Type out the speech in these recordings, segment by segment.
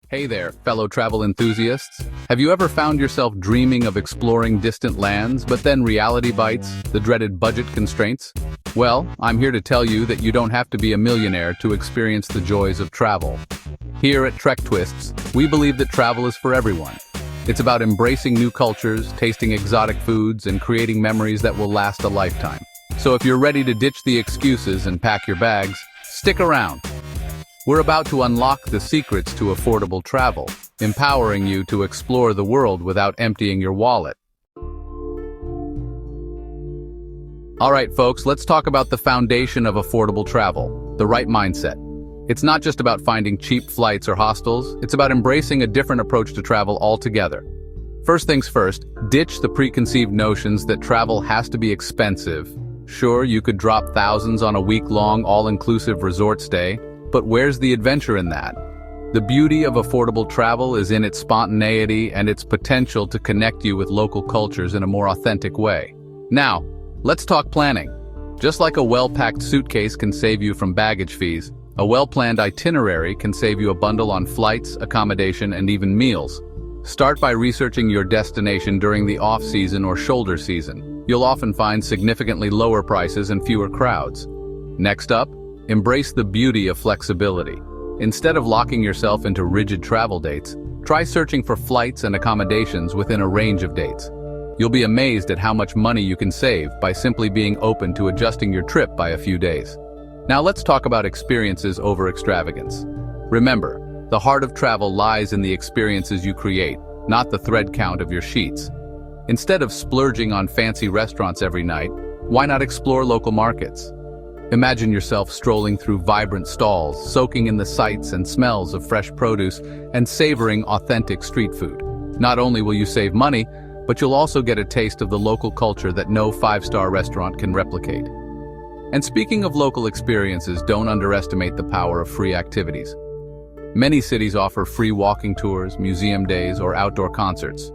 Hey there, fellow travel enthusiasts. Have you ever found yourself dreaming of exploring distant lands, but then reality bites, the dreaded budget constraints? Well, I'm here to tell you that you don't have to be a millionaire to experience the joys of travel. Here at Trek Twists, we believe that travel is for everyone. It's about embracing new cultures, tasting exotic foods, and creating memories that will last a lifetime. So if you're ready to ditch the excuses and pack your bags, stick around. We're about to unlock the secrets to affordable travel, empowering you to explore the world without emptying your wallet. All right, folks, let's talk about the foundation of affordable travel, the right mindset. It's not just about finding cheap flights or hostels, it's about embracing a different approach to travel altogether. First things first, ditch the preconceived notions that travel has to be expensive. Sure, you could drop thousands on a week-long, all-inclusive resort stay, but where's the adventure in that? The beauty of affordable travel is in its spontaneity and its potential to connect you with local cultures in a more authentic way. Now, let's talk planning. Just like a well-packed suitcase can save you from baggage fees, a well-planned itinerary can save you a bundle on flights, accommodation, and even meals. Start by researching your destination during the off-season or shoulder season. You'll often find significantly lower prices and fewer crowds. Next up, embrace the beauty of flexibility. Instead of locking yourself into rigid travel dates, try searching for flights and accommodations within a range of dates. You'll be amazed at how much money you can save by simply being open to adjusting your trip by a few days. Now let's talk about experiences over extravagance. Remember, the heart of travel lies in the experiences you create, not the thread count of your sheets. Instead of splurging on fancy restaurants every night, why not explore local markets? Imagine yourself strolling through vibrant stalls, soaking in the sights and smells of fresh produce, and savoring authentic street food. Not only will you save money, but you'll also get a taste of the local culture that no five-star restaurant can replicate. And speaking of local experiences, don't underestimate the power of free activities. Many cities offer free walking tours, museum days, or outdoor concerts.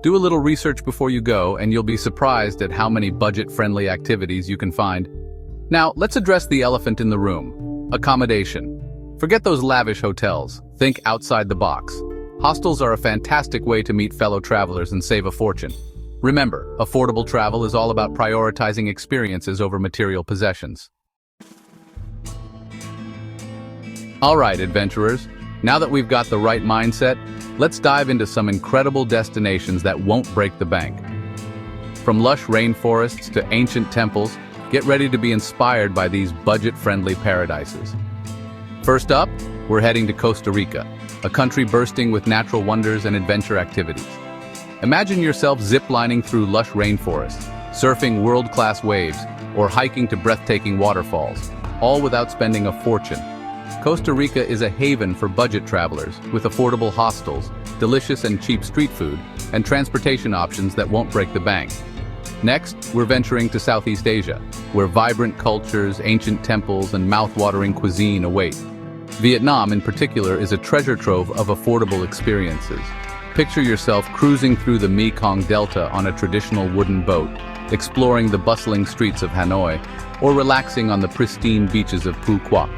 Do a little research before you go, and you'll be surprised at how many budget-friendly activities you can find. Now, let's address the elephant in the room: accommodation. Forget those lavish hotels. Think outside the box. Hostels are a fantastic way to meet fellow travelers and save a fortune. Remember, affordable travel is all about prioritizing experiences over material possessions. All right, adventurers, now that we've got the right mindset, let's dive into some incredible destinations that won't break the bank. From lush rainforests to ancient temples, get ready to be inspired by these budget-friendly paradises. First up, we're heading to Costa Rica, a country bursting with natural wonders and adventure activities. Imagine yourself ziplining through lush rainforests, surfing world-class waves, or hiking to breathtaking waterfalls, all without spending a fortune. Costa Rica is a haven for budget travelers, with affordable hostels, delicious and cheap street food, and transportation options that won't break the bank. Next, we're venturing to Southeast Asia, where vibrant cultures, ancient temples, and mouth-watering cuisine await. Vietnam, in particular, is a treasure trove of affordable experiences. Picture yourself cruising through the Mekong Delta on a traditional wooden boat, exploring the bustling streets of Hanoi, or relaxing on the pristine beaches of Phu Quoc.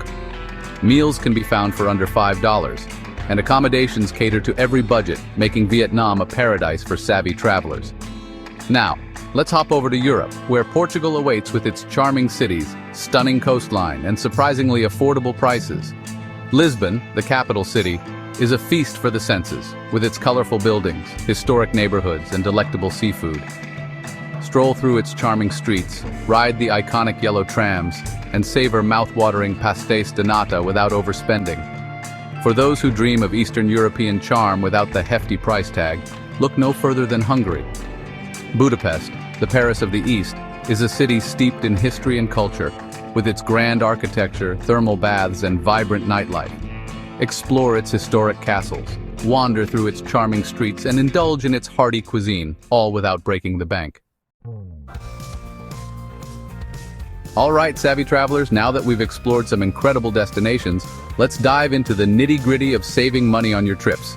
Meals can be found for under $5, and accommodations cater to every budget, making Vietnam a paradise for savvy travelers. Now, let's hop over to Europe, where Portugal awaits with its charming cities, stunning coastline, and surprisingly affordable prices. Lisbon, the capital city, is a feast for the senses, with its colorful buildings, historic neighborhoods, and delectable seafood. Stroll through its charming streets, ride the iconic yellow trams, and savor mouth-watering pastéis de nata without overspending. For those who dream of Eastern European charm without the hefty price tag, look no further than Hungary. Budapest, the Paris of the East, is a city steeped in history and culture, with its grand architecture, thermal baths, and vibrant nightlife. Explore its historic castles, wander through its charming streets, and indulge in its hearty cuisine, all without breaking the bank. All right, savvy travelers, now that we've explored some incredible destinations, let's dive into the nitty-gritty of saving money on your trips.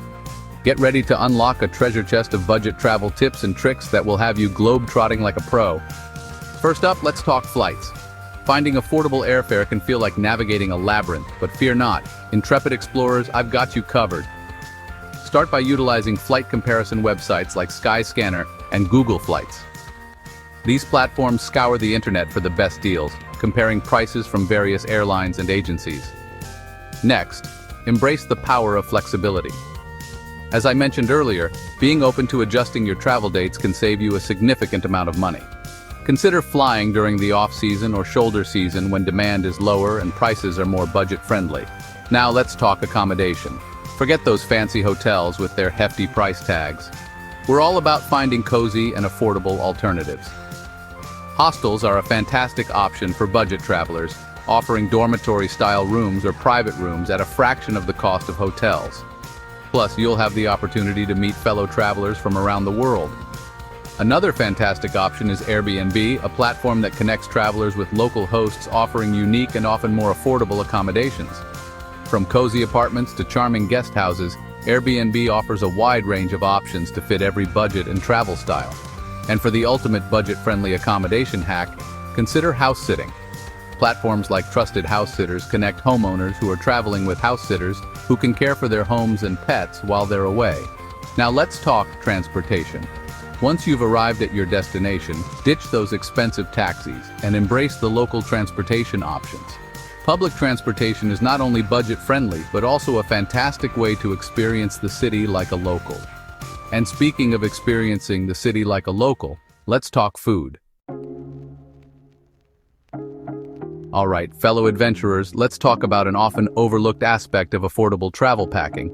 Get ready to unlock a treasure chest of budget travel tips and tricks that will have you globe-trotting like a pro. First up, let's talk flights. Finding affordable airfare can feel like navigating a labyrinth, but fear not. Intrepid explorers, I've got you covered. Start by utilizing flight comparison websites like Skyscanner and Google Flights. These platforms scour the internet for the best deals, comparing prices from various airlines and agencies. Next, embrace the power of flexibility. As I mentioned earlier, being open to adjusting your travel dates can save you a significant amount of money. Consider flying during the off-season or shoulder season when demand is lower and prices are more budget-friendly. Now let's talk accommodation. Forget those fancy hotels with their hefty price tags. We're all about finding cozy and affordable alternatives. Hostels are a fantastic option for budget travelers, offering dormitory-style rooms or private rooms at a fraction of the cost of hotels. Plus, you'll have the opportunity to meet fellow travelers from around the world. Another fantastic option is Airbnb, a platform that connects travelers with local hosts offering unique and often more affordable accommodations. From cozy apartments to charming guest houses, Airbnb offers a wide range of options to fit every budget and travel style. And for the ultimate budget-friendly accommodation hack, consider house sitting. Platforms like Trusted House Sitters connect homeowners who are traveling with house sitters who can care for their homes and pets while they're away. Now let's talk transportation. Once you've arrived at your destination, ditch those expensive taxis and embrace the local transportation options. Public transportation is not only budget-friendly, but also a fantastic way to experience the city like a local. And speaking of experiencing the city like a local, let's talk food. All right, fellow adventurers, let's talk about an often overlooked aspect of affordable travel packing.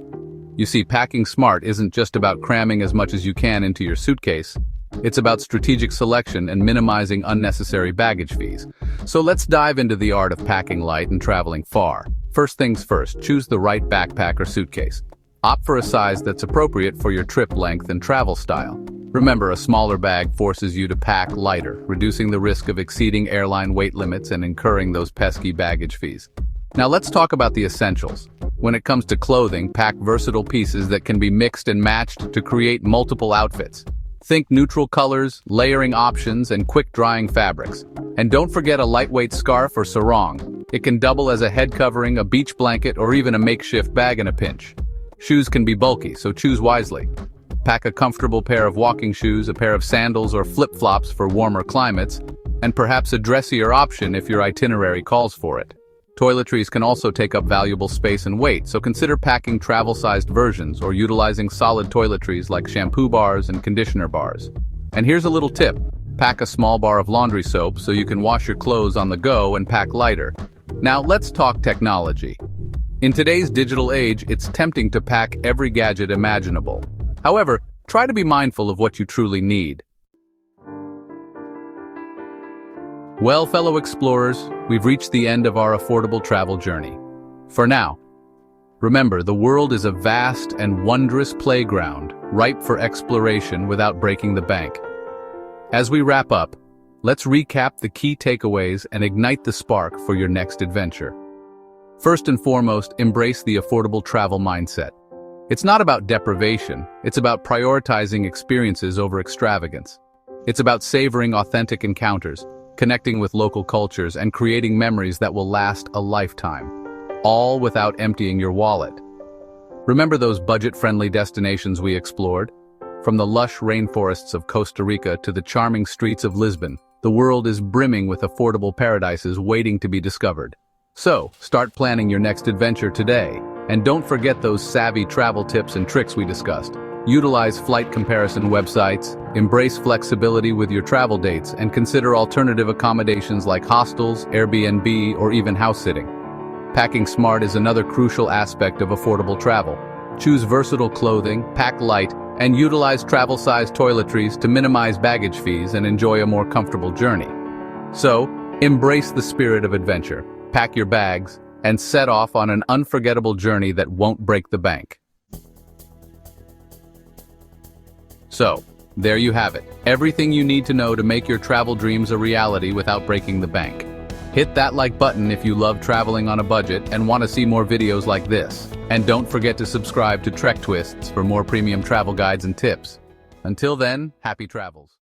You see, packing smart isn't just about cramming as much as you can into your suitcase. It's about strategic selection and minimizing unnecessary baggage fees. So let's dive into the art of packing light and traveling far. First things first, choose the right backpack or suitcase. Opt for a size that's appropriate for your trip length and travel style. Remember, a smaller bag forces you to pack lighter, reducing the risk of exceeding airline weight limits and incurring those pesky baggage fees. Now let's talk about the essentials. When it comes to clothing, pack versatile pieces that can be mixed and matched to create multiple outfits. Think neutral colors, layering options, and quick-drying fabrics. And don't forget a lightweight scarf or sarong. It can double as a head covering, a beach blanket, or even a makeshift bag in a pinch. Shoes can be bulky, so choose wisely. Pack a comfortable pair of walking shoes, a pair of sandals or flip-flops for warmer climates, and perhaps a dressier option if your itinerary calls for it. Toiletries can also take up valuable space and weight, so consider packing travel-sized versions or utilizing solid toiletries like shampoo bars and conditioner bars. And here's a little tip. Pack a small bar of laundry soap so you can wash your clothes on the go and pack lighter. Now let's talk technology. In today's digital age, it's tempting to pack every gadget imaginable. However, try to be mindful of what you truly need. Well, fellow explorers, we've reached the end of our affordable travel journey. For now, remember, the world is a vast and wondrous playground, ripe for exploration without breaking the bank. As we wrap up, let's recap the key takeaways and ignite the spark for your next adventure. First and foremost, embrace the affordable travel mindset. It's not about deprivation, it's about prioritizing experiences over extravagance. It's about savoring authentic encounters, connecting with local cultures, and creating memories that will last a lifetime, all without emptying your wallet. Remember those budget-friendly destinations we explored? From the lush rainforests of Costa Rica to the charming streets of Lisbon, the world is brimming with affordable paradises waiting to be discovered. So, start planning your next adventure today. And don't forget those savvy travel tips and tricks we discussed. Utilize flight comparison websites, embrace flexibility with your travel dates, and consider alternative accommodations like hostels, Airbnb, or even house sitting. Packing smart is another crucial aspect of affordable travel. Choose versatile clothing, pack light, and utilize travel-sized toiletries to minimize baggage fees and enjoy a more comfortable journey. So, embrace the spirit of adventure, pack your bags, and set off on an unforgettable journey that won't break the bank. So, there you have it. Everything you need to know to make your travel dreams a reality without breaking the bank. Hit that like button if you love traveling on a budget and want to see more videos like this. And don't forget to subscribe to Trek Twists for more premium travel guides and tips. Until then, happy travels.